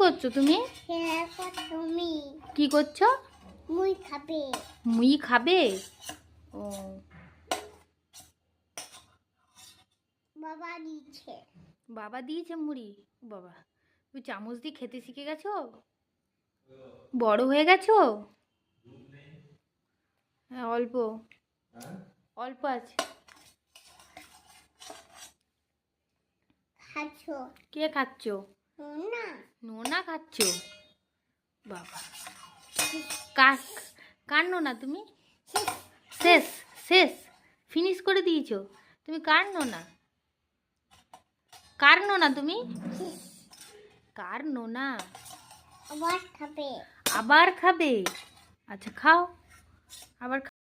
করছো তুমি? কি করছো? মুই খাবে? ও বাবা দিয়েছে মুড়ি। বাবা, তুমি চামচ দিয়ে খেতে শিখে গেছো? বড় হয়ে গেছো? হ্যাঁ, অল্প অল্প আছে। কে খাচ্ছো? নোনা খাচ্ছো? বাবা, কার নোনা তুমি? শেষ শেষ ফিনিশ করে দিয়েছো তুমি? কার নোনা? কার নোনা তুমি? কার নোনা? আবার খাবে? আচ্ছা খাও আবার।